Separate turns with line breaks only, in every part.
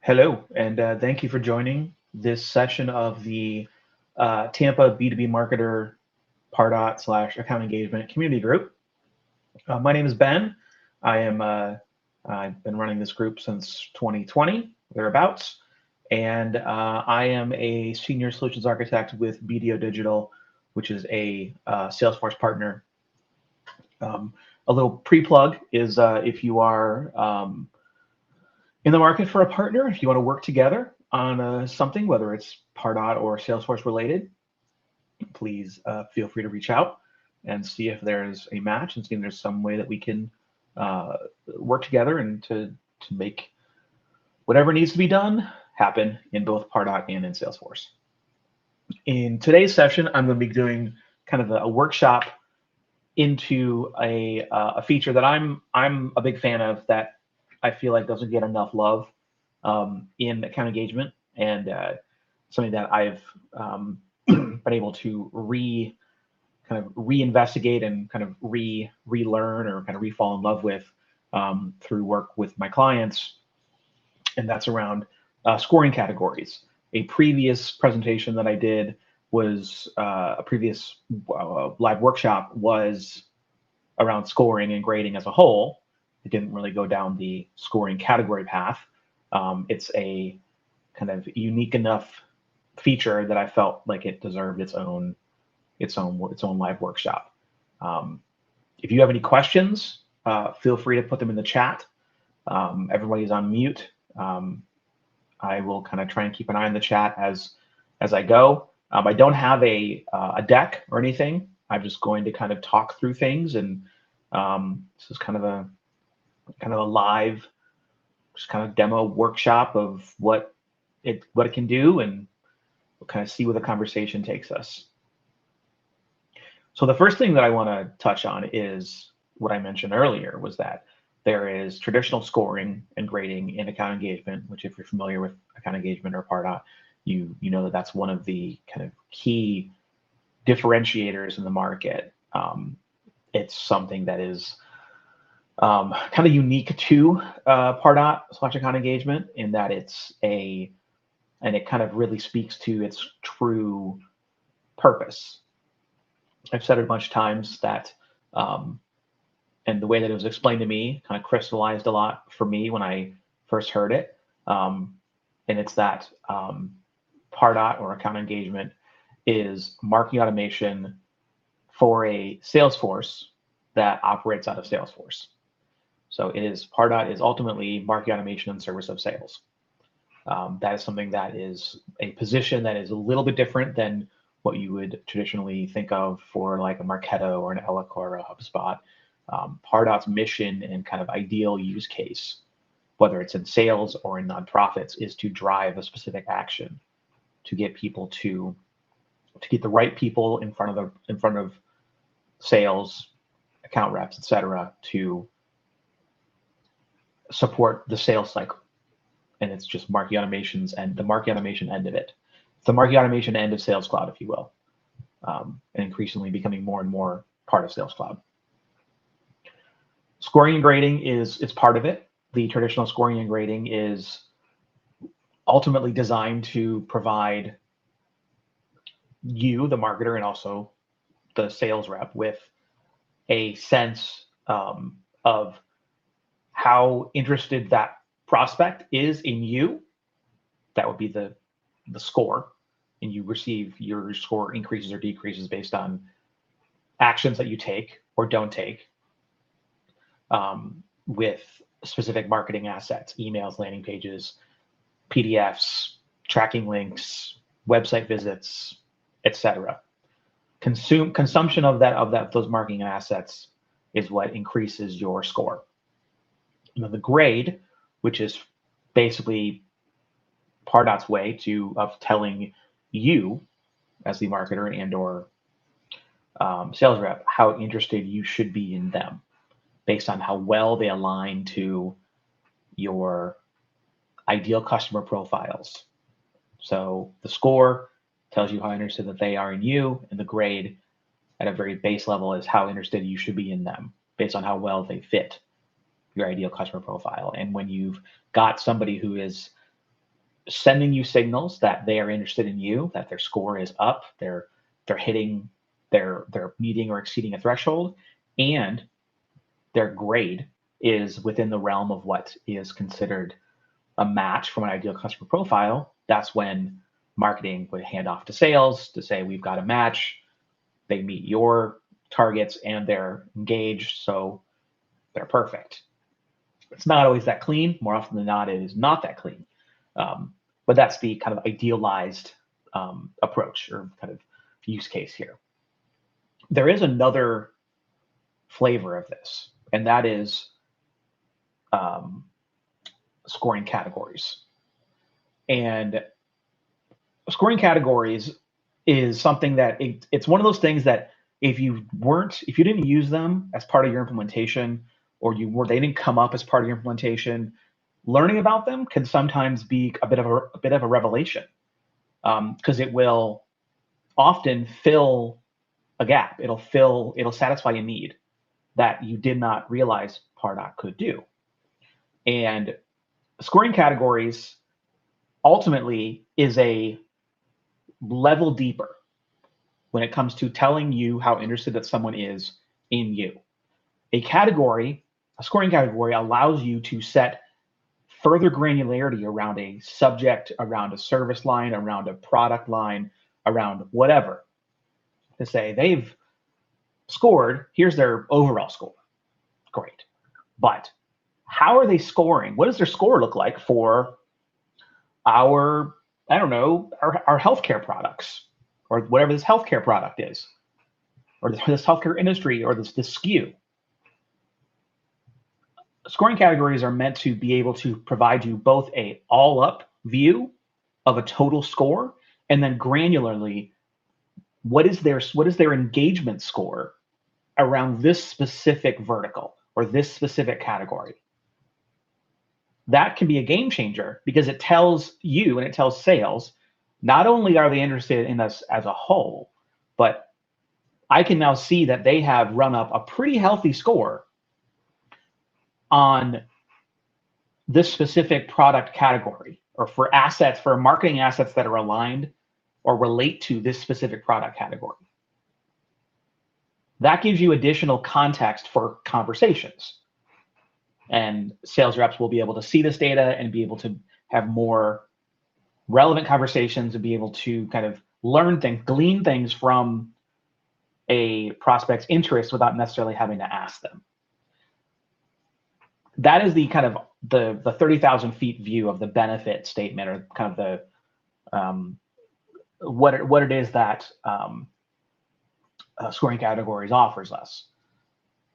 Hello, and thank you for joining this session of the Tampa B2B Marketer Pardot / Account Engagement Community Group. My name is Ben. I've been running this group since 2020, thereabouts, and I am a senior solutions architect with BDO Digital, which is a Salesforce partner. A little pre-plug is if you are in the market for a partner, if you want to work together on something, whether it's Pardot or Salesforce related, please feel free to reach out and see if there's a match and see if there's some way that we can work together and to make whatever needs to be done happen in both Pardot and in Salesforce. In today's session, I'm going to be doing kind of a workshop into a feature that I'm a big fan of that I feel like doesn't get enough love in account engagement, and something that I've been able to reinvestigate and kind of relearn or kind of refall in love with through work with my clients, and that's around scoring categories. A previous presentation that I did was a previous live workshop was around scoring and grading as a whole. It didn't really go down the scoring category path. It's a kind of unique enough feature that I felt like it deserved its own live workshop. If you have any questions, feel free to put them in the chat. Everybody's on mute. I will kind of try and keep an eye on the chat as I go. I don't have a deck or anything. I'm just going to kind of talk through things, and this is kind of a live, just kind of demo workshop of what it can do, and we'll kind of see where the conversation takes us. So the first thing that I want to touch on is what I mentioned earlier, was that there is traditional scoring and grading in account engagement, which if you're familiar with account engagement or Pardot, you know that that's one of the kind of key differentiators in the market. It's something that is kind of unique to Pardot / account engagement in that and it kind of really speaks to its true purpose. I've said it a bunch of times that, and the way that it was explained to me kind of crystallized a lot for me when I first heard it. And it's that Pardot or account engagement is marketing automation for a Salesforce that operates out of Salesforce. So Pardot is ultimately marketing automation in service of sales. That is something that is a position that is a little bit different than what you would traditionally think of for like a Marketo or an Eloqua or a HubSpot. Pardot's mission and kind of ideal use case, whether it's in sales or in nonprofits, is to drive a specific action, to get people to get the right people in front of sales, account reps, etc., to support the sales cycle. And it's just marketing automations and the marketing automation end of it. It's the marketing automation end of Sales Cloud, if you will, and increasingly becoming more and more part of Sales Cloud. Scoring and grading it's part of it. The traditional scoring and grading is ultimately designed to provide you, the marketer, and also the sales rep with a sense of how interested that prospect is in you. That would be the score, and you receive your score increases or decreases based on actions that you take or don't take with specific marketing assets, emails, landing pages, PDFs, tracking links, website visits, etc. Consumption of those marketing assets is what increases your score. And then the grade, which is basically Pardot's way of telling you as the marketer and or sales rep how interested you should be in them based on how well they align to your ideal customer profiles. So the score tells you how interested that they are in you, and the grade at a very base level is how interested you should be in them based on how well they fit your ideal customer profile. And when you've got somebody who is sending you signals that they are interested in you, that their score is up, they're hitting they're meeting or exceeding a threshold, and their grade is within the realm of what is considered a match from an ideal customer profile, that's when marketing would hand off to sales to say, we've got a match, they meet your targets and they're engaged, so they're perfect. It's not always that clean. More often than not, it is not that clean. But that's the kind of idealized approach or kind of use case here. There is another flavor of this, and that is scoring categories. And scoring categories is something that it's one of those things that if you didn't use them as part of your implementation, or they didn't come up as part of your implementation, learning about them can sometimes be a bit of a revelation, because it will often fill a gap. It'll satisfy a need that you did not realize Pardot could do. And scoring categories ultimately is a level deeper when it comes to telling you how interested that someone is in you. A scoring category allows you to set further granularity around a subject, around a service line, around a product line, around whatever, to say they've scored, here's their overall score. Great. But how are they scoring? What does their score look like for our healthcare products, or whatever this healthcare product is, or this healthcare industry, or this SKU? Scoring categories are meant to be able to provide you both a all-up view of a total score, and then granularly, what is their engagement score around this specific vertical or this specific category. That can be a game changer because it tells you and it tells sales, not only are they interested in us as a whole, but I can now see that they have run up a pretty healthy score on this specific product category, or for marketing assets that are aligned or relate to this specific product category. That gives you additional context for conversations. And sales reps will be able to see this data and be able to have more relevant conversations and be able to kind of learn things, glean things from a prospect's interest without necessarily having to ask them. That is the kind of the 30,000 feet view of the benefit statement, or kind of the what it is that scoring categories offers us.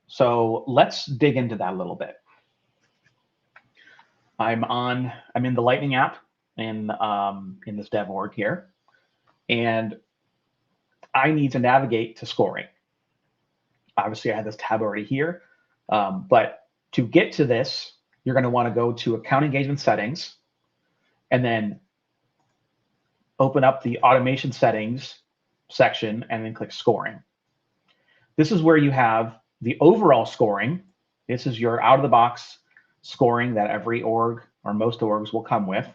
So let's dig into that a little bit. I'm in the Lightning app in this dev org here, and I need to navigate to scoring. Obviously, I have this tab already here, but to get to this, you're going to want to go to Account Engagement Settings, and then open up the Automation Settings section, and then click Scoring. This is where you have the overall scoring. This is your out-of-the-box scoring that every org, or most orgs, will come with.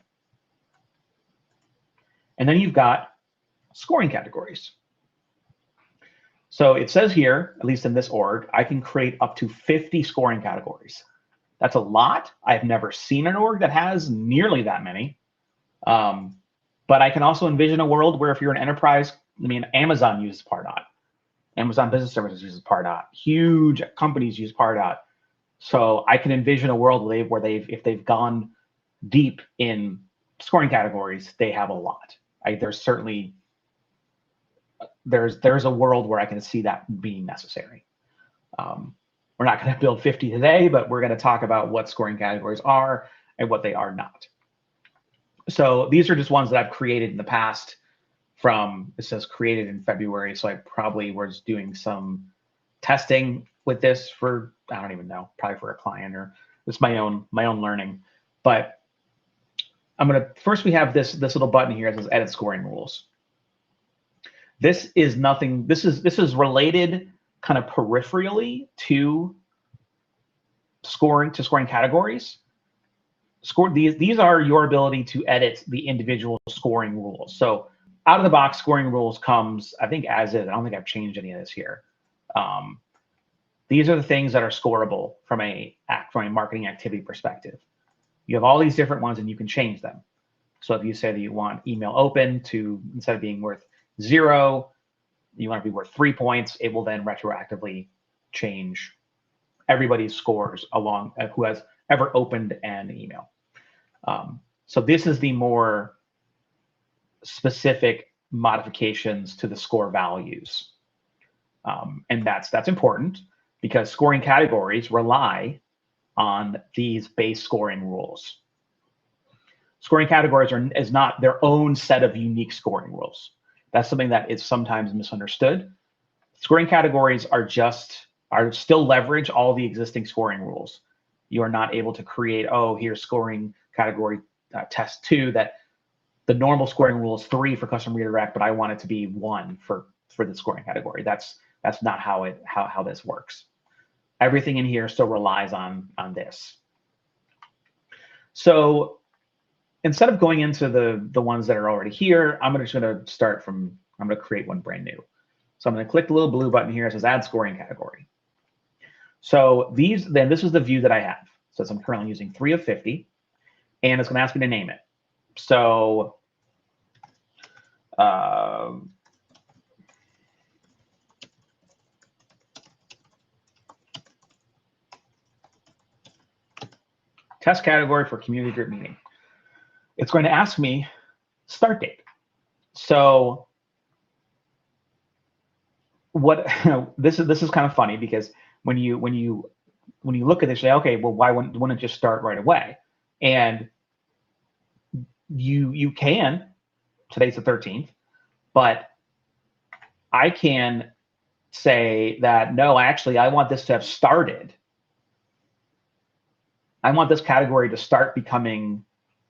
And then you've got scoring categories. So it says here, at least in this org, I can create up to 50 scoring categories. That's a lot. I've never seen an org that has nearly that many. But I can also envision a world where if you're an enterprise, Amazon uses Pardot. Amazon Business Services uses Pardot. Huge companies use Pardot. So I can envision a world where if they've gone deep in scoring categories, they have a lot. There's a world where I can see that being necessary. We're not going to build 50 today, but we're going to talk about what scoring categories are and what they are not. So these are just ones that I've created in the past. It says created in February, so I probably was doing some testing with this for, I don't even know, probably for a client, or it's my own learning. But first we have this little button here that says edit scoring rules. This is nothing, this is related kind of peripherally to scoring categories. these are your ability to edit the individual scoring rules. So out of the box scoring rules comes, I think, as is. I don't think I've changed any of this here. These are the things that are scoreable from a marketing activity perspective. You have all these different ones and you can change them. So if you say that you want email open to, instead of being worth 0, you want to be worth 3 points, it will then retroactively change everybody's scores along who has ever opened an email. So this is the more specific modifications to the score values. And that's important because scoring categories rely on these base scoring rules. Scoring categories is not their own set of unique scoring rules. That's something that is sometimes misunderstood. Scoring categories are still leverage all the existing scoring rules. You are not able to create, oh, here's scoring category test 2 that the normal scoring rule is 3 for custom redirect, but I want it to be 1 for the scoring category. That's not how this works. Everything in here still relies on this. So instead of going into the ones that are already here, I'm just going to start from, I'm going to create one brand new. So I'm going to click the little blue button here. It says add scoring category. So this is the view that I have. So I'm currently using 3 of 50, and it's going to ask me to name it. So test category for community group meeting. It's going to ask me start date. So what this is kind of funny because when you look at this, you say, okay, well, why wouldn't it just start right away? And you can, today's the 13th, but I can say that no, actually, I want this to have started. I want this category to start becoming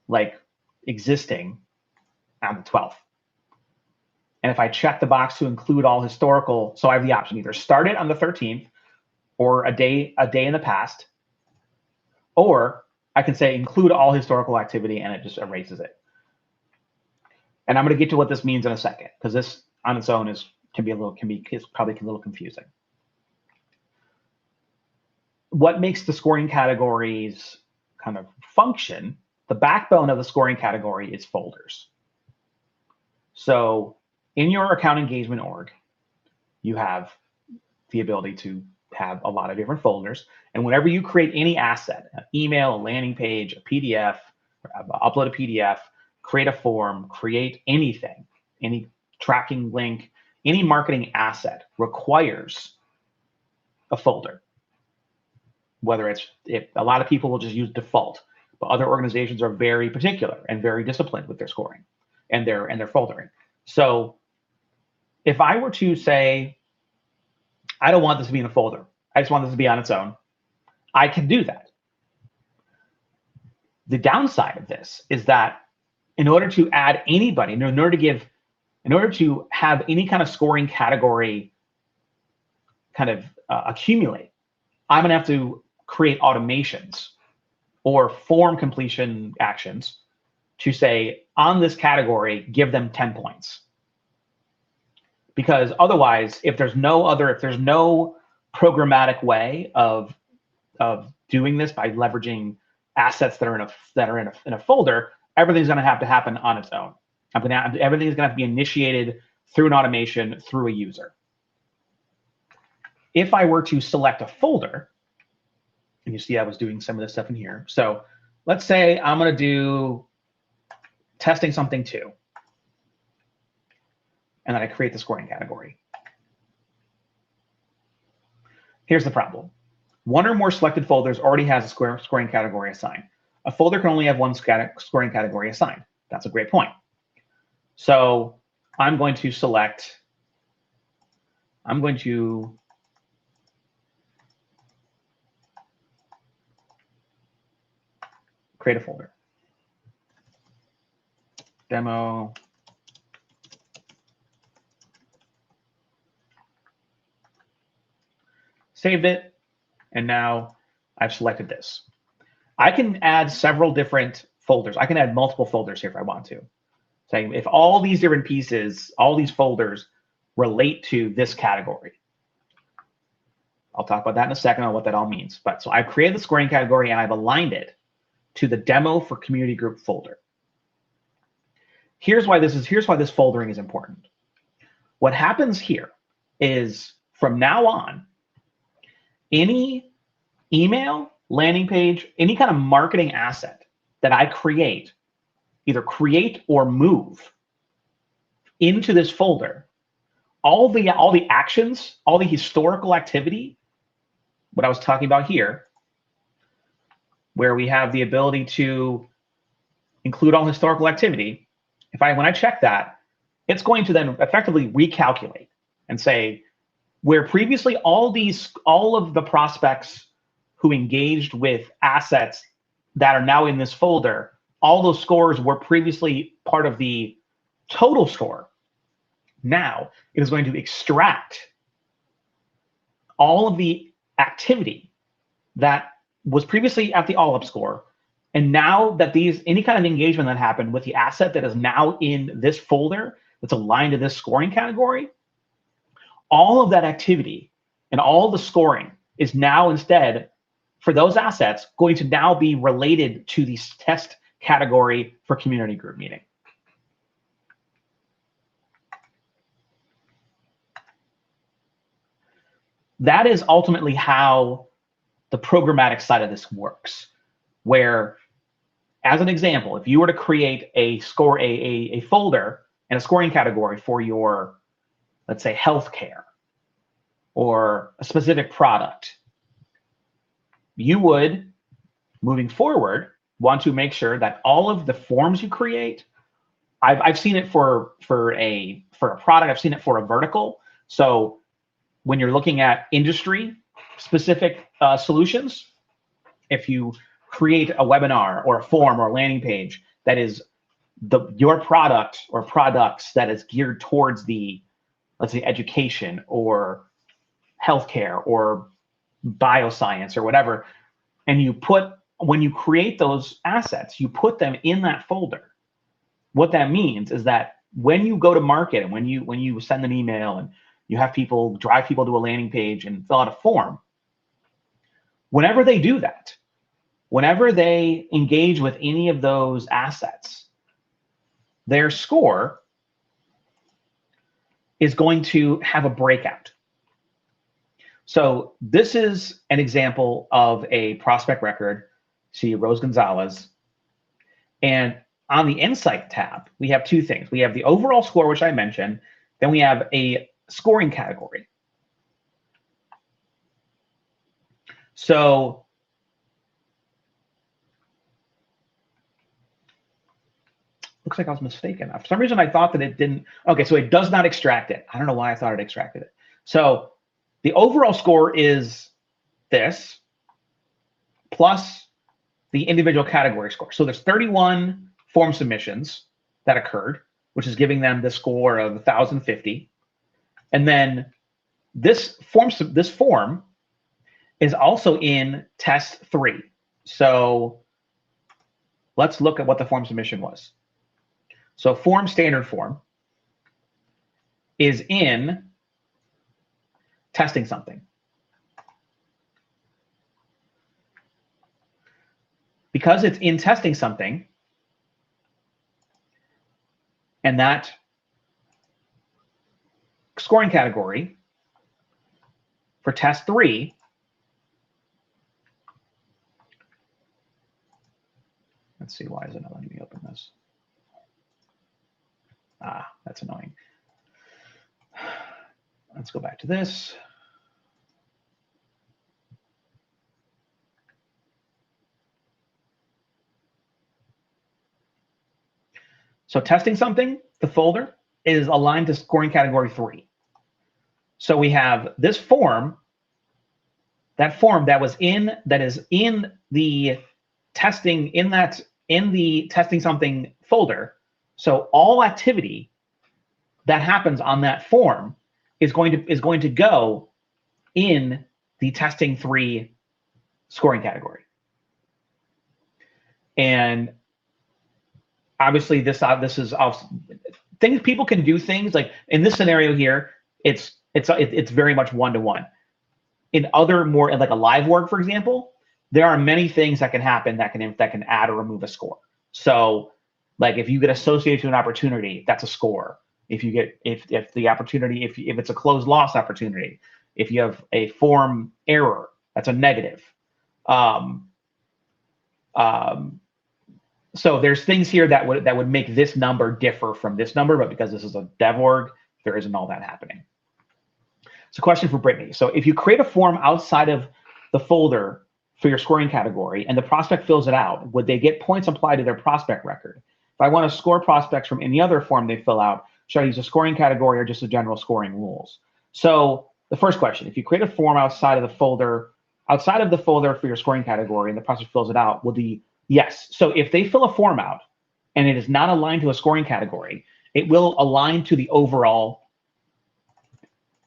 like existing on the 12th. And if I check the box to include all historical, so I have the option either start it on the 13th or a day in the past, or I can say include all historical activity and it just erases it. And I'm going to get to what this means in a second because this on its own is probably a little confusing. What makes the scoring categories kind of function, the backbone of the scoring category is folders. So in your account engagement org, you have the ability to have a lot of different folders. And whenever you create any asset, an email, a landing page, a PDF, upload a PDF, create a form, create anything, any tracking link, any marketing asset requires a folder. Whether if a lot of people will just use default, but other organizations are very particular and very disciplined with their scoring and their foldering. So if I were to say, I don't want this to be in a folder, I just want this to be on its own, I can do that. The downside of this is that in order to add anybody, in order to have any kind of scoring category kind of accumulate, I'm going to have to create automations or form completion actions to say on this category, give them 10 points. Because otherwise, if there's no programmatic way of doing this by leveraging assets that are in a folder, everything's going to have to happen on its own. Everything's going to have to be initiated through an automation through a user. If I were to select a folder, and you see I was doing some of this stuff in here. So let's say I'm going to do testing something 2. And then I create the scoring category. Here's the problem. One or more selected folders already has a scoring category assigned. A folder can only have one scoring category assigned. That's a great point. So I'm going to create a folder. Demo. Saved it, and now I've selected this. I can add several different folders. I can add multiple folders here if I want to. Saying if all these different pieces, all these folders relate to this category. I'll talk about that in a second on what that all means. But so I've created the scoring category and I've aligned it to the demo for community group folder. Here's why this foldering is important. What happens here is from now on, any email, landing page, any kind of marketing asset that I create, either create or move into this folder, all the actions, all the historical activity, what I was talking about here, where we have the ability to include all historical activity, when I check that, it's going to then effectively recalculate and say, where previously all of the prospects who engaged with assets that are now in this folder, all those scores were previously part of the total score. Now it is going to extract all of the activity that was previously at the all-up score, and now that any kind of engagement that happened with the asset that is now in this folder that's aligned to this scoring category, all of that activity and all the scoring is now instead, for those assets, going to now be related to the test category for community group meeting. That is ultimately how the programmatic side of this works, where, as an example, if you were to create a folder and a scoring category for your, let's say, healthcare or a specific product, you would, moving forward, want to make sure that all of the forms you create, I've seen it for a product, I've seen it for a vertical. So when you're looking at industry specific solutions, if you create a webinar or a form or a landing page that is your product or products that is geared towards the, let's say, education or healthcare or bioscience or whatever, and when you create those assets, you put them in that folder. What that means is that when you go to market and when you send an email and you have drive people to a landing page and fill out a form, whenever they do that, whenever they engage with any of those assets, their score is going to have a breakout. So this is an example of a prospect record. See Rose Gonzalez. And on the Insight tab, we have two things. We have the overall score, which I mentioned. Then we have a scoring category. So looks like I was mistaken. For some reason, I thought that it didn't. Okay, so it does not extract it. I don't know why I thought it extracted it. So the overall score is this plus the individual category score. So there's 31 form submissions that occurred, which is giving them the score of 1,050. And then this form is also in test 3. So let's look at what the form submission was. So standard form is in testing something. Because it's in testing something, and that scoring category for test 3 let's see, why is it not letting me open this? That's annoying. Let's go back to this. So testing something, the folder, is aligned to scoring category 3. So we have this form, that is in the testing, in the testing something folder. So all activity that happens on that form is going to go in the testing 3 scoring category. And obviously this is also things people can do things like in this scenario here, it's very much one-to-one. In other more like a live work, for example, there are many things that can happen that can add or remove a score. So like if you get associated to an opportunity, that's a score. If you get if the opportunity, if it's a closed loss opportunity, if you have a form error, that's a negative. Um, so there's things here that would make this number differ from this number, but because this is a dev org, there isn't all that happening. It's a question for Brittany. So if you create a form outside of the folder for your scoring category and the prospect fills it out, would they get points applied to their prospect record? If I want to score prospects from any other form they fill out, should I use a scoring category or just the general scoring rules? So the first question, if you create a form outside of the folder for your scoring category and the prospect fills it out, will the yes. So if they fill a form out and it is not aligned to a scoring category, it will align to the overall.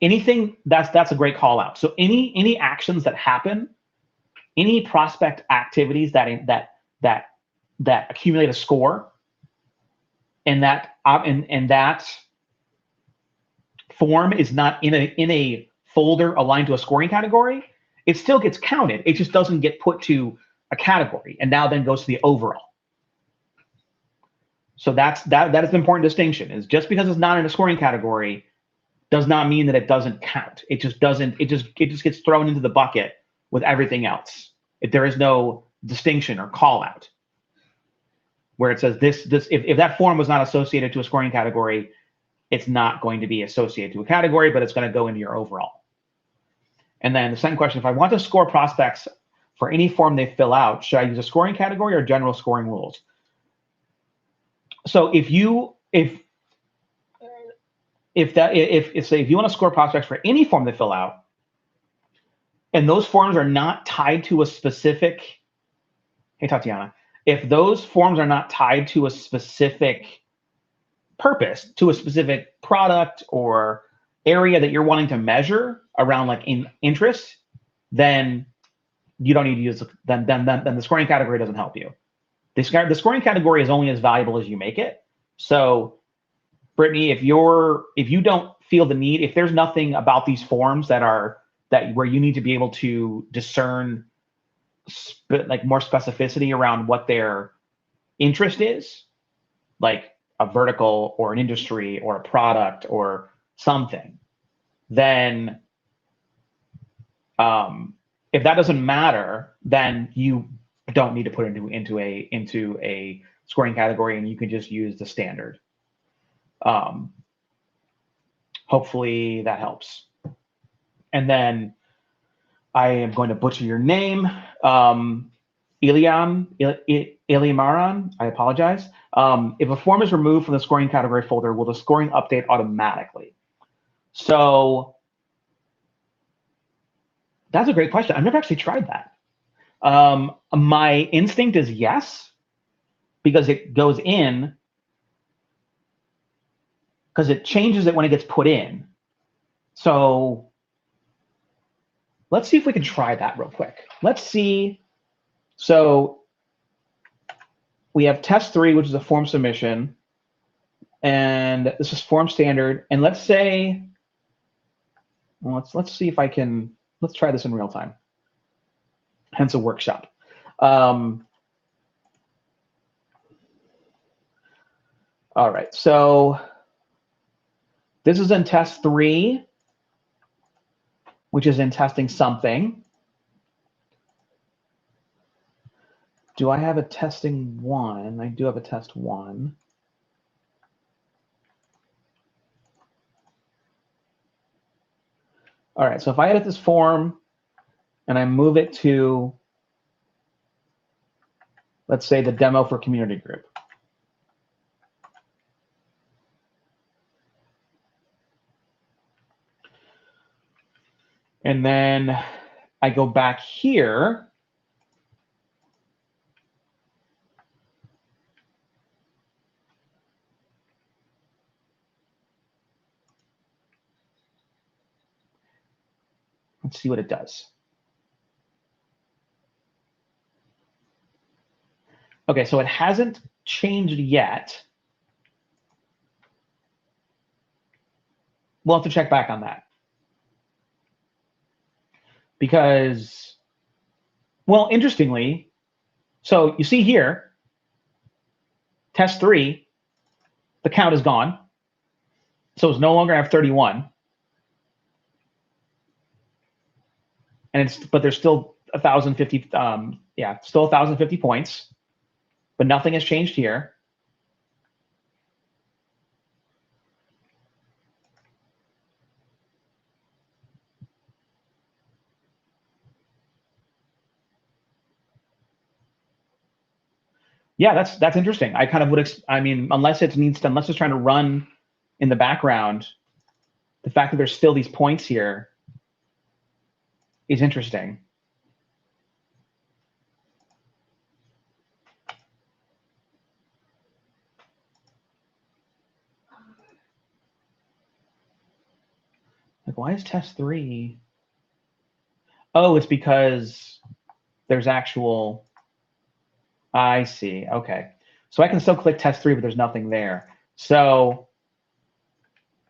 Anything that's a great call out. So any actions that happen, any prospect activities that accumulate a score, and that form is not in a folder aligned to a scoring category, it still gets counted. It just doesn't get put to a category and now then goes to the overall. So that is an important distinction. Is just because it's not in a scoring category does not mean that it doesn't count. It just doesn't. It just gets thrown into the bucket with everything else. There is no distinction or call out where it says this. If that form was not associated to a scoring category, it's not going to be associated to a category, but it's going to go into your overall. And then the second question: if I want to score prospects for any form they fill out, should I use a scoring category or general scoring rules? So if you want to score prospects for any form they fill out, and those forms are not tied to a specific, hey Tatiana, if those forms are not tied to a specific purpose, to a specific product or area that you're wanting to measure around like in interest, then you don't need to use then the scoring category doesn't help you. The scoring category is only as valuable as you make it. So Brittany, if you don't feel the need, if there's nothing about these forms where you need to be able to discern like more specificity around what their interest is, like a vertical or an industry or a product or something, then if that doesn't matter, then you don't need to put it into a scoring category, and you can just use the standard. Hopefully that helps. And then I am going to butcher your name, Iliamaran. I apologize. If a form is removed from the scoring category folder, will the scoring update automatically? So that's a great question. I've never actually tried that. My instinct is yes, because it goes in, because it changes it when it gets put in. So let's see if we can try that real quick. Let's see. So we have test 3, which is a form submission, and this is form standard. And let's say, well, let's see if I can. Let's try this in real time. Hence a workshop. All right. So this is in test 3, which is in testing something. Do I have a testing 1? I do have a test 1. All right, so if I edit this form and I move it to, let's say, the demo for community group. And then I go back here. Let's see what it does. Okay, so it hasn't changed yet. We'll have to check back on that. Because, well, interestingly, so you see here, test 3, the count is gone. So it's no longer have 31. And but there's still 1,050, yeah, still 1,050 points, but nothing has changed here. Yeah, that's interesting. I kind of would, I mean, unless it's trying to run in the background, the fact that there's still these points here is interesting. Like, why is test 3? Oh, it's because there's actual, I see, okay. So I can still click test 3, but there's nothing there. So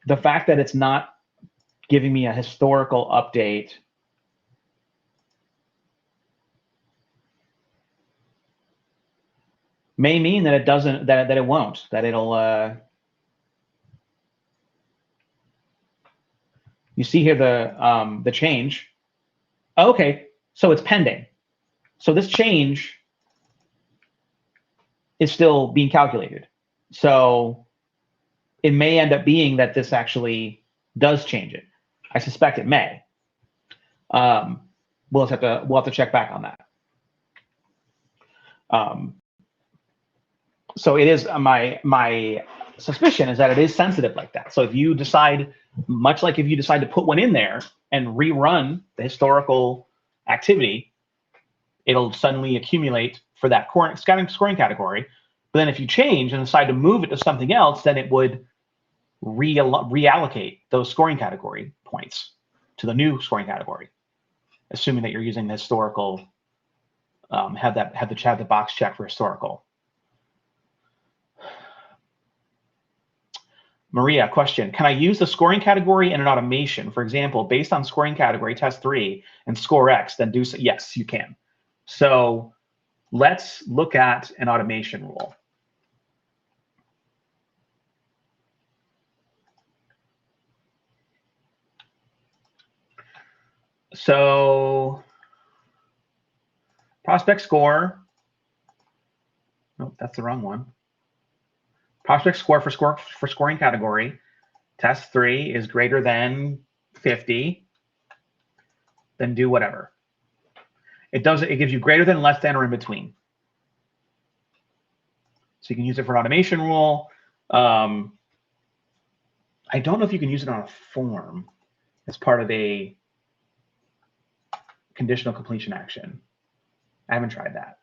the fact that it's not giving me a historical update may mean that it doesn't, that it won't, that it'll, you see here the change. Okay, so it's pending. So this change is still being calculated. So it may end up being that this actually does change it. I suspect it may. We'll have to check back on that. So it is my suspicion is that it is sensitive like that. So if you decide, much like if you decide to put one in there and rerun the historical activity, it'll suddenly accumulate for that scoring category. But then if you change and decide to move it to something else, then it would reallocate those scoring category points to the new scoring category, assuming that you're using the historical, have the box check for historical. Maria, question, can I use the scoring category in an automation? For example, based on scoring category, test 3 and score X, then do so? Yes, you can. So let's look at an automation rule. So prospect score, nope, that's the wrong one. Prospect score for scoring category, test 3 is greater than 50, then do whatever. It gives you greater than, less than, or in between. So you can use it for an automation rule. I don't know if you can use it on a form as part of a conditional completion action. I haven't tried that.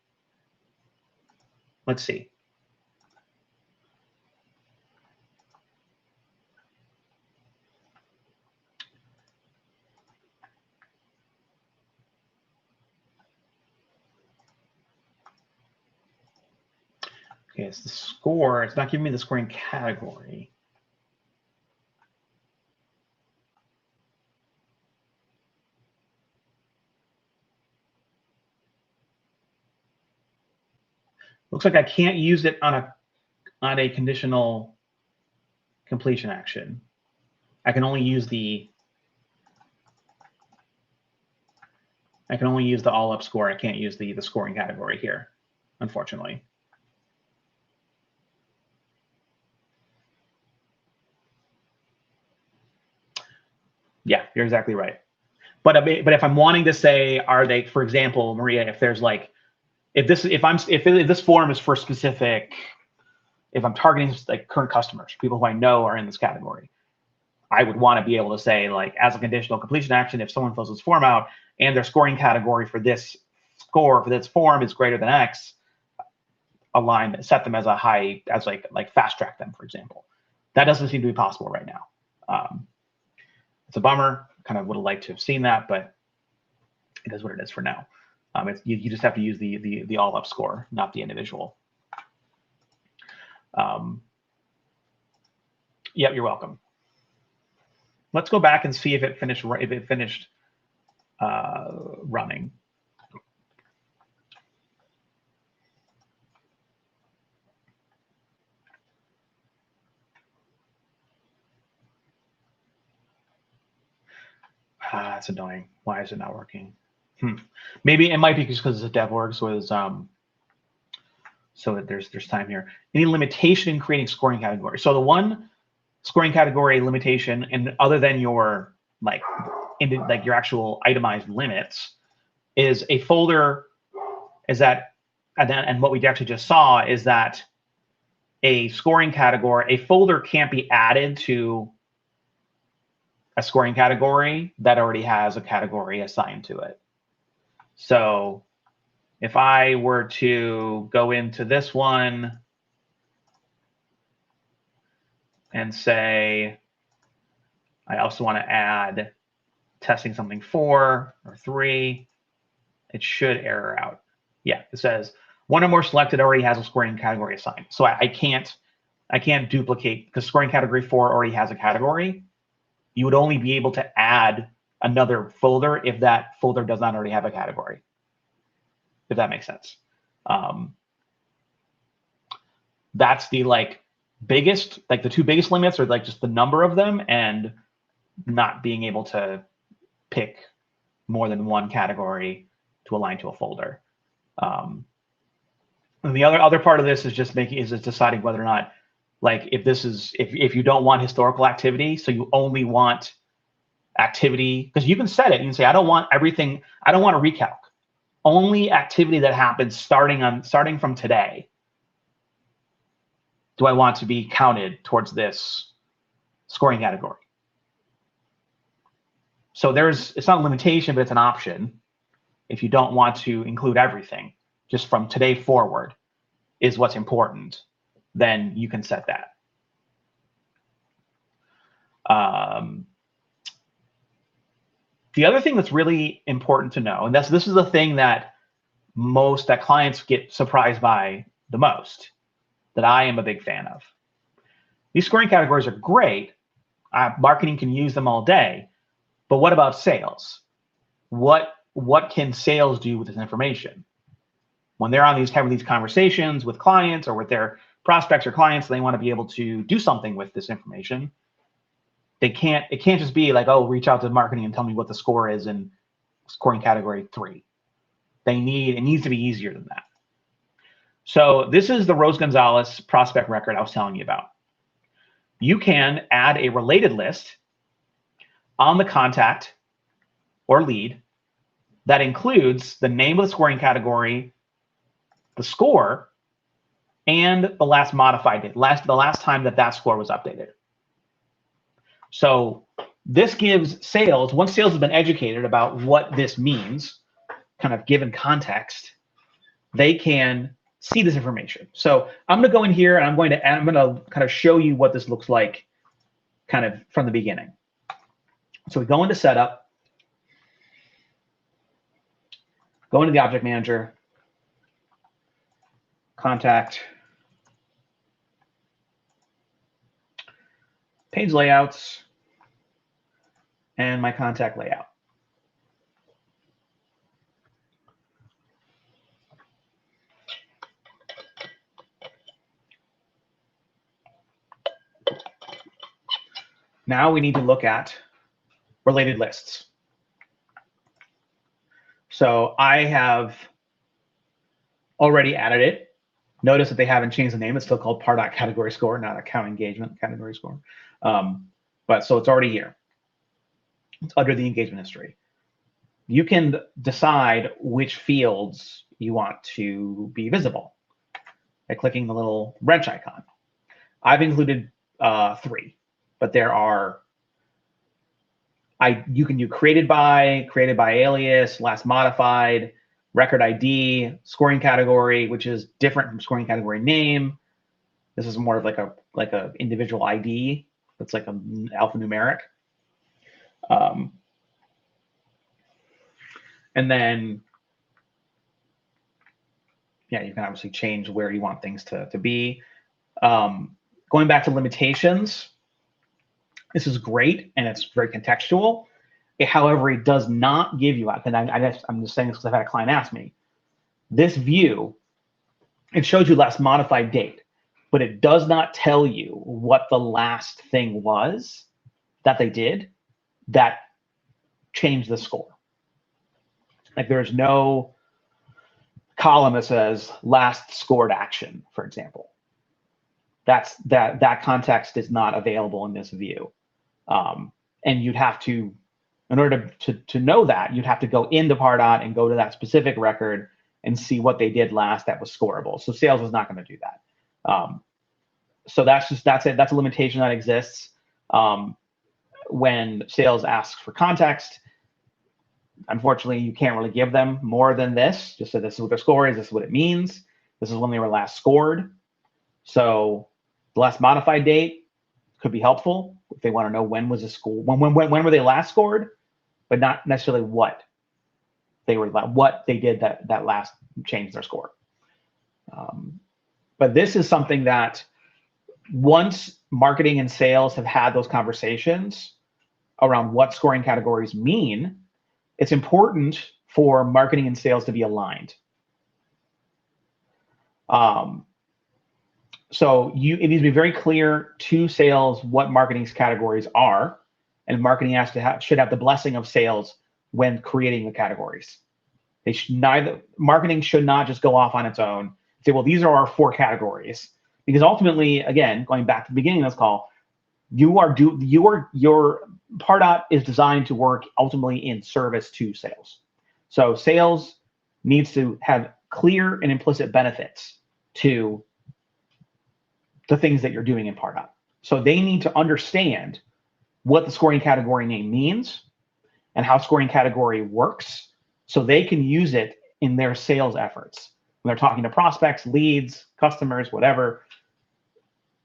Let's see. Okay, it's the score. It's not giving me the scoring category. Looks like I can't use it on a conditional completion action. I can only use the all up score. I can't use the scoring category here, unfortunately. Yeah, you're exactly right. But if I'm wanting to say, are they, for example, Maria, if there's like, if this form is for specific, if I'm targeting like current customers, people who I know are in this category, I would want to be able to say, like, as a conditional completion action, if someone fills this form out and their scoring category for this score for this form is greater than X, set them as a high, as like fast track them, for example. That doesn't seem to be possible right now. It's a bummer. Kind of would have liked to have seen that, but it is what it is for now. You just have to use the all up score, not the individual Yep, you're welcome. Let's go back and see if it finished running. That's annoying. Why is it not working? Maybe it might be because it's a DevOrg, so that there's time here. Any limitation in creating scoring categories? So the one scoring category limitation, and other than your your actual itemized limits, is a folder. Is that and what we actually just saw is that a scoring category, a folder can't be added to a scoring category that already has a category assigned to it. So if I were to go into this one and say, I also want to add testing something 4 or 3, it should error out. Yeah, it says one or more selected already has a scoring category assigned. So I can't duplicate, because scoring category 4 already has a category. You would only be able to add another folder if that folder does not already have a category, if that makes sense. That's the biggest, the two biggest limits are just the number of them and not being able to pick more than one category to align to a folder. And the other part of this is just deciding whether or not, if you don't want historical activity, so you only want activity, because you can set it. You can say, I don't want everything. I don't want a recalc. Only activity that happens starting from today do I want to be counted towards this scoring category. So it's not a limitation, but it's an option. If you don't want to include everything, just from today forward is what's important, then you can set that. The other thing that's really important to know, and this is the thing that clients get surprised by the most, that I am a big fan of. These scoring categories are great. Marketing can use them all day, but what about sales? What can sales do with this information? When they're having these conversations with clients or with their prospects or clients, they want to be able to do something with this information. It can't just be like, oh, reach out to marketing and tell me what the score is in scoring category 3. It needs to be easier than that. So this is the Rose Gonzalez prospect record I was telling you about. You can add a related list on the contact or lead that includes the name of the scoring category, the score, and the last modified date, the last time that score was updated. So this gives sales, once sales has been educated about what this means, kind of given context, they can see this information. So I'm going to go in here and I'm going to kind of show you what this looks like kind of from the beginning. So we go into setup, go into the object manager, contact, page layouts, and my contact layout. Now we need to look at related lists. So I have already added it. Notice that they haven't changed the name. It's still called Pardot category score, not account engagement category score. But so it's already here. It's under the engagement history. You can decide which fields you want to be visible by clicking the little wrench icon. I've included 3, but there are, you can do created by alias, last modified, record ID, scoring category, which is different from scoring category name. This is more of like a individual ID. That's like an alphanumeric. And then, yeah, you can obviously change where you want things to be. Going back to limitations, this is great and it's very contextual. However, it does not give you, and I'm just saying this because I've had a client ask me, this view, it shows you last modified date, but it does not tell you what the last thing was that they did that changed the score. Like there's no column that says last scored action, for example. That context is not available in this view. And you'd have to, in order to know that, you'd have to go into Pardot and go to that specific record and see what they did last that was scoreable. So sales is not going to do that. So that's it. That's a limitation that exists. When sales asks for context, unfortunately, you can't really give them more than this. Just say this is what their score is. This is what it means. This is when they were last scored. So the last modified date could be helpful if they want to know when was the score, when were they last scored, but not necessarily what they did that last changed their score. But this is something that once marketing and sales have had those conversations around what scoring categories mean, it's important for marketing and sales to be aligned. So it needs to be very clear to sales what marketing's categories are, and marketing should have the blessing of sales when creating the categories. Marketing should not just go off on its own and say, well, these are our 4 categories, because ultimately, again, going back to the beginning of this call, your Pardot is designed to work ultimately in service to sales. So sales needs to have clear and implicit benefits to the things that you're doing in Pardot. So they need to understand what the scoring category name means and how scoring category works, so they can use it in their sales efforts. When they're talking to prospects, leads, customers, whatever,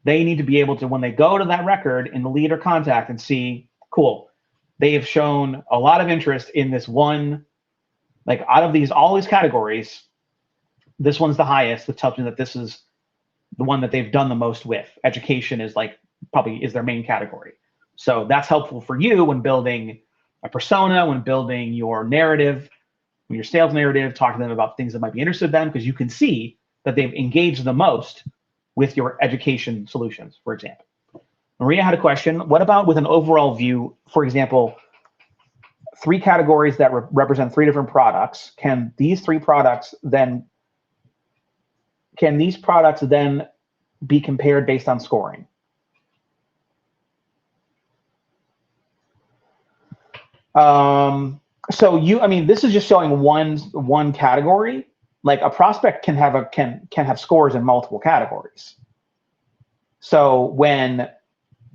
they need to be able to, when they go to that record in the lead or contact and see, cool, they have shown a lot of interest in this one, like out of all these categories, this one's the highest, which tells me that this is the one that they've done the most with. Education is probably their main category. So that's helpful for you when building a persona, when building your narrative, your sales narrative, talking to them about things that might be interested in them, because you can see that they've engaged the most with your education solutions, for example. Maria had a question. What about with an overall view, for example, 3 categories that represent 3 different products? Can these products then be compared based on scoring? So this is just showing one category. Like a prospect can have scores in multiple categories. So when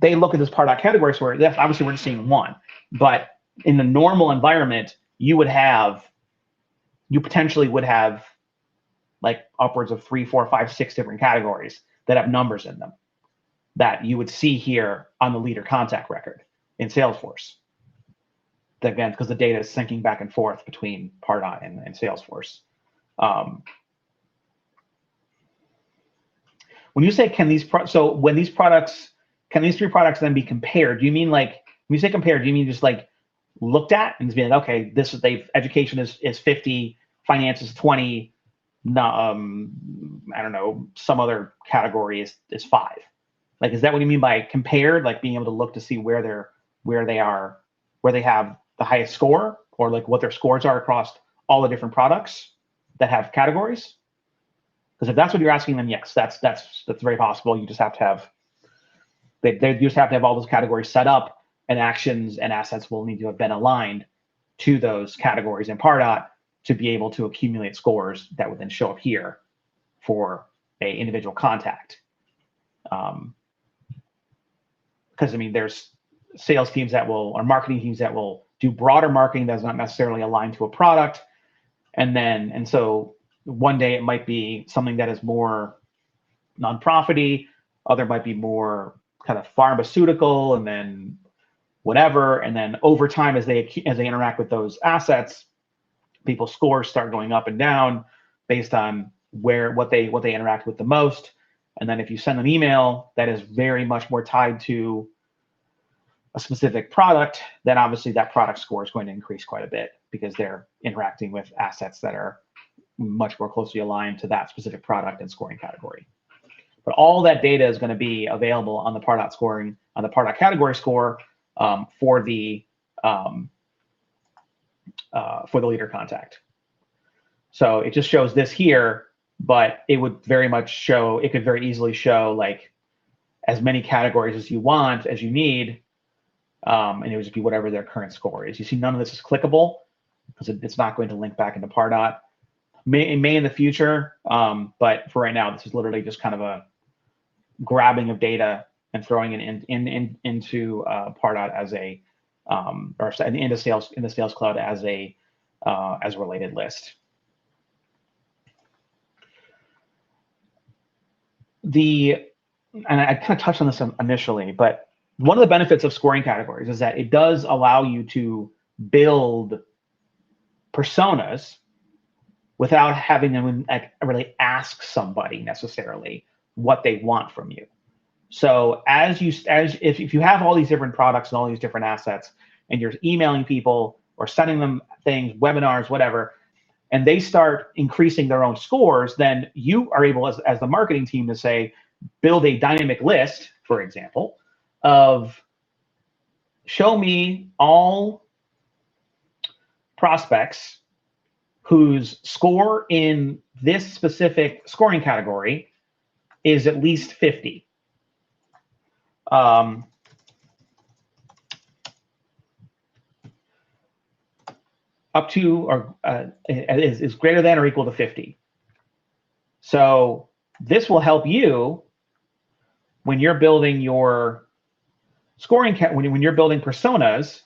they look at this Pardot category score, obviously we're just seeing one, but in the normal environment, you potentially would have like upwards of 3, 4, 5, 6 different categories that have numbers in them that you would see here on the leader contact record in Salesforce. Again, because the data is syncing back and forth between Pardot and Salesforce. When you say can these 3 products then be compared? Do you mean like, when you say compared, do you mean just like looked at and just being like, okay, education is 50, finance is 20, I don't know, some other category is 5. Like, is that what you mean by compared? Like being able to look to see where they have the highest score, or like what their scores are across all the different products that have categories? Because if that's what you're asking, then yes, that's very possible. You just have to have they just have to have all those categories set up, and actions and assets will need to have been aligned to those categories in Pardot to be able to accumulate scores that would then show up here for a individual contact. Because there's sales teams or marketing teams that will do broader marketing that's not necessarily aligned to a product, and so one day it might be something that is more nonprofity, other might be more kind of pharmaceutical, and then whatever, and then over time as they interact with those assets, people's scores start going up and down based on what they interact with the most, And then if you send an email that is very much more tied to a specific product, then obviously that product score is going to increase quite a bit because they're interacting with assets that are much more closely aligned to that specific product and scoring category. But all that data is going to be available on the Pardot scoring, on the Pardot category score for the leader contact. So it just shows this here, but it would very much show, it could very easily show like as many categories as you want, as you need, and it would just be whatever their current score is. You see none of this is clickable because it's not going to link back into Pardot. It may in the future, but for right now, this is literally just kind of a grabbing of data and throwing it into Pardot as a or into Sales Cloud as a related list. And I kind of touched on this initially, but one of the benefits of scoring categories is that it does allow you to build personas without having them really ask somebody necessarily what they want from you. So if you have all these different products and all these different assets, and you're emailing people or sending them things, webinars, whatever, and they start increasing their own scores, then you are able as the marketing team to say, build a dynamic list, for example, of show me all prospects whose score in this specific scoring category is at least 50. Up to or is greater than or equal to 50. So this will help you when you're building your scoring, when you're building personas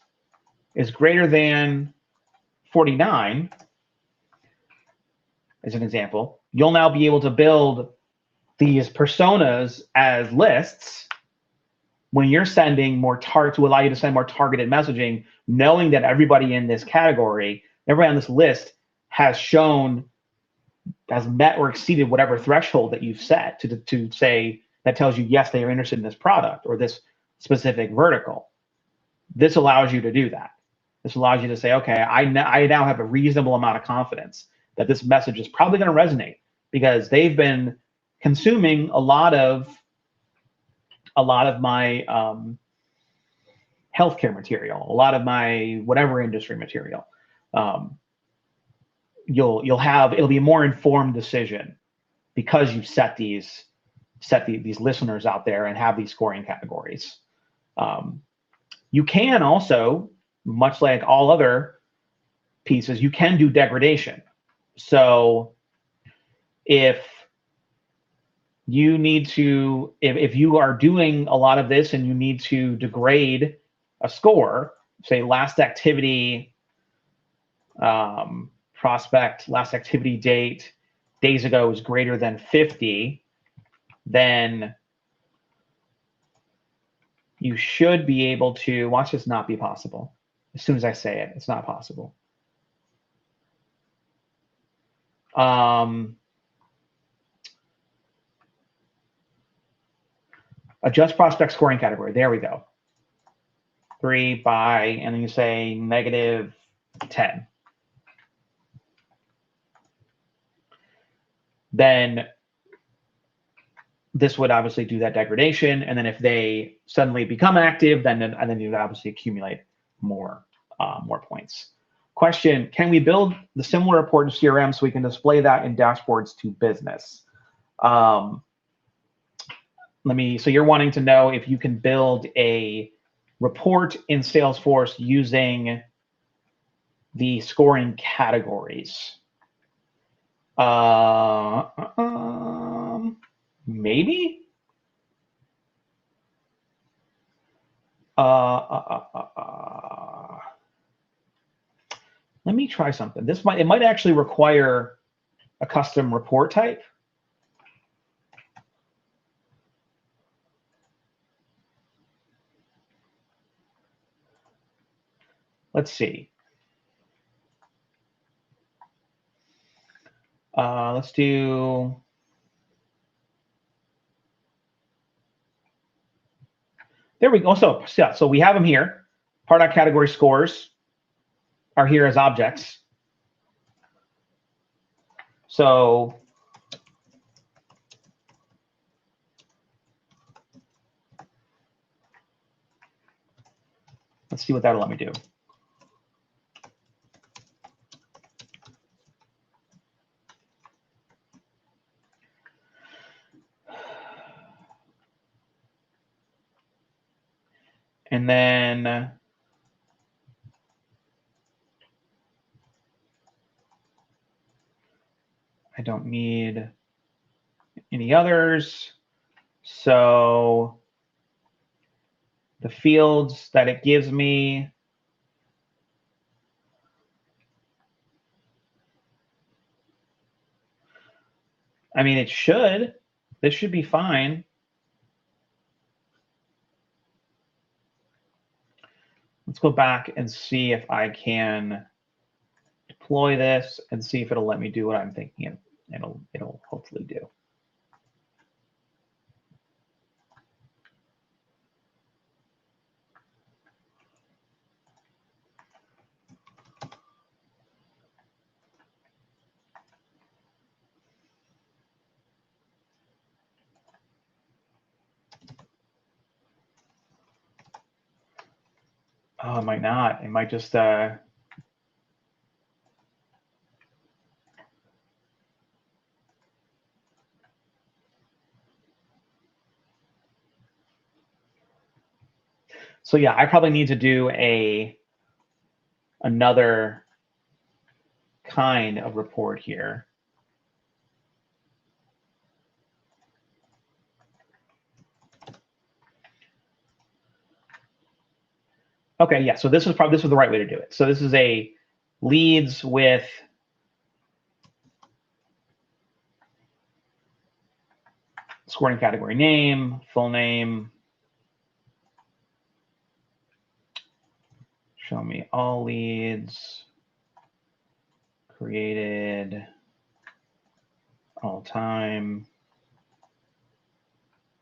is greater than 49, as an example. You'll now be able to build these personas as lists when you're sending more to allow you to send more targeted messaging, knowing that everybody in this category, everybody on this list has met or exceeded whatever threshold that you've set to say that tells you, yes, they are interested in this product or this specific vertical. This allows you to do that. This allows you to say, okay, I now have a reasonable amount of confidence that this message is probably going to resonate because they've been consuming a lot of my healthcare material, a lot of my whatever industry material. It'll be a more informed decision because you've set these listeners out there and have these scoring categories. You can also, much like all other pieces, you can do degradation. So if you need to, if you are doing a lot of this and you need to degrade a score, say last activity, prospect, last activity date, days ago is greater than 50, then you should be able to, watch this not be possible. As soon as I say it, it's not possible. Adjust prospect scoring category. There we go. 3 by, and then you say -10. Then this would obviously do that degradation, and then if they suddenly become active, then you would obviously accumulate more points. Question: can we build the similar report in CRM so we can display that in dashboards to business? So you're wanting to know if you can build a report in Salesforce using the scoring categories. Maybe. Let me try something. It might actually require a custom report type. Let's see. Let's do There we go. So we have them here. Pardot category scores are here as objects. So let's see what that'll let me do. And then I don't need any others. So the fields that it gives me, I mean, this should be fine. Let's go back and see if I can deploy this and see if it'll let me do what I'm thinking it'll hopefully do. Oh, it might not. It might just so yeah, I probably need to do another kind of report here. Okay, yeah, so this was the right way to do it. So this is a leads with scoring category name, full name. Show me all leads created all time.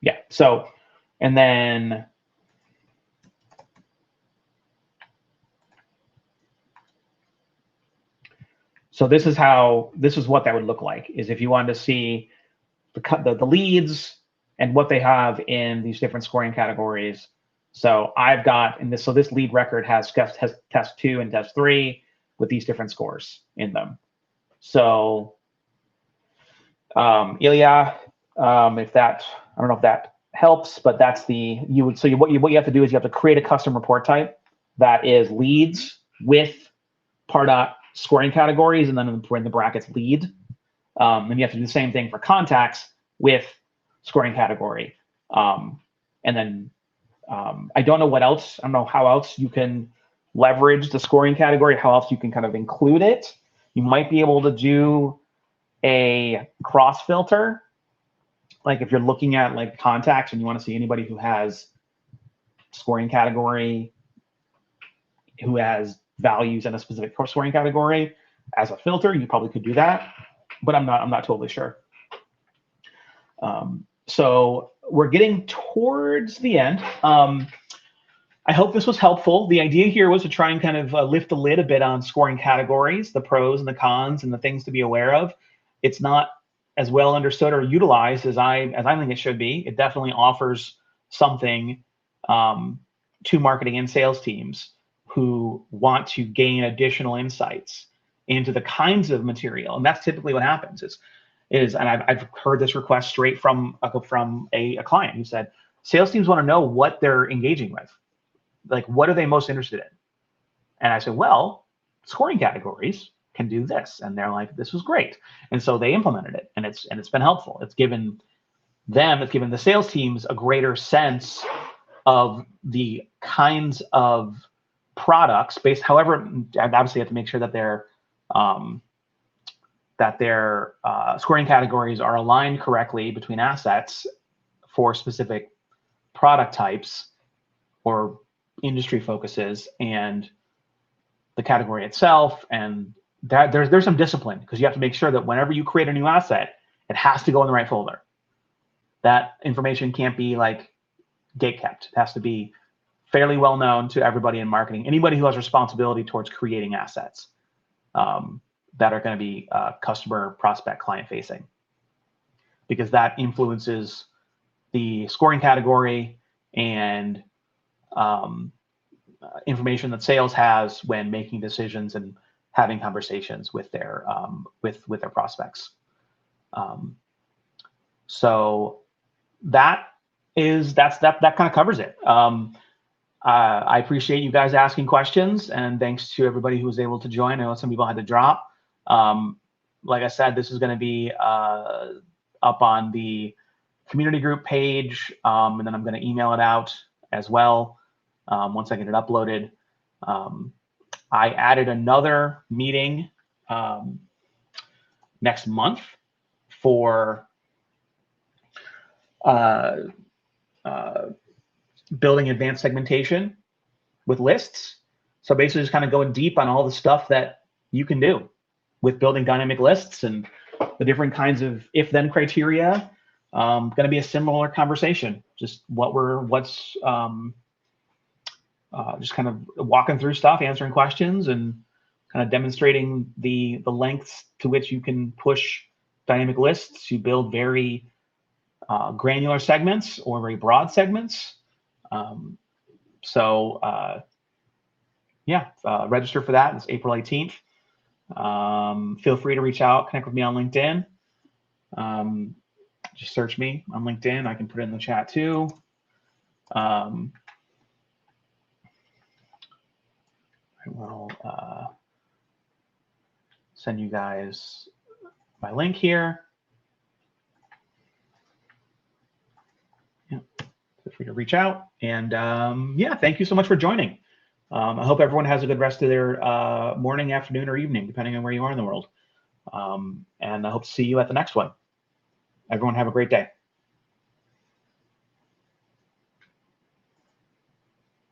Yeah, so, and then so this is what that would look like, is if you wanted to see the leads and what they have in these different scoring categories. So I've got in this, so this lead record has test 2 and test 3 with these different scores in them. So Ilya, if that, I don't know if that helps, but that's what you have to do is you have to create a custom report type that is leads with Pardot scoring categories, and then in the brackets lead. Then you have to do the same thing for contacts with scoring category. And then I don't know what else. I don't know how else you can leverage the scoring category, how else you can kind of include it. You might be able to do a cross filter. Like if you're looking at like contacts and you want to see anybody who has scoring category, who has values in a specific scoring category as a filter, you probably could do that, but I'm not totally sure. So we're getting towards the end. I hope this was helpful. The idea here was to try and kind of lift the lid a bit on scoring categories, the pros and the cons and the things to be aware of. It's not as well understood or utilized as I think it should be. It definitely offers something to marketing and sales teams who want to gain additional insights into the kinds of material. And that's typically what happens and I've heard this request straight from a client who said, sales teams want to know what they're engaging with. Like, what are they most interested in? And I said, well, scoring categories can do this. And they're like, this was great. And so they implemented it, and it's been helpful. It's given the sales teams a greater sense of the kinds of products based, however, obviously you have to make sure that their scoring categories are aligned correctly between assets for specific product types or industry focuses and the category itself. And that there's some discipline, because you have to make sure that whenever you create a new asset, it has to go in the right folder. That information can't be like
gatekept. It has to be fairly well known to everybody in marketing, anybody who has responsibility towards creating assets that are going to be customer, prospect, client facing, because that influences the scoring category and information that sales has when making decisions and having conversations with their with their prospects. So that kind of covers it. I appreciate you guys asking questions, and thanks to everybody who was able to join. I know some people had to drop. Like I said, this is going to be up on the community group page, and then I'm going to email it out as well once I get it uploaded. I added another meeting next month for building advanced segmentation with lists. So basically just kind of going deep on all the stuff that you can do with building dynamic lists and the different kinds of if-then criteria. Going to be a similar conversation, just what's just kind of walking through stuff, answering questions, and kind of demonstrating the lengths to which you can push dynamic lists to build very granular segments or very broad segments. Yeah, register for that. It's April 18th. Feel free to reach out, connect with me on LinkedIn. Just search me on LinkedIn. I can put it in the chat too. I will send you guys my link here. Yeah, feel free to reach out. And yeah, thank you so much for joining. I hope everyone has a good rest of their morning, afternoon, or evening, depending on where you are in the world. And I hope to see you at the next one. Everyone have a great day.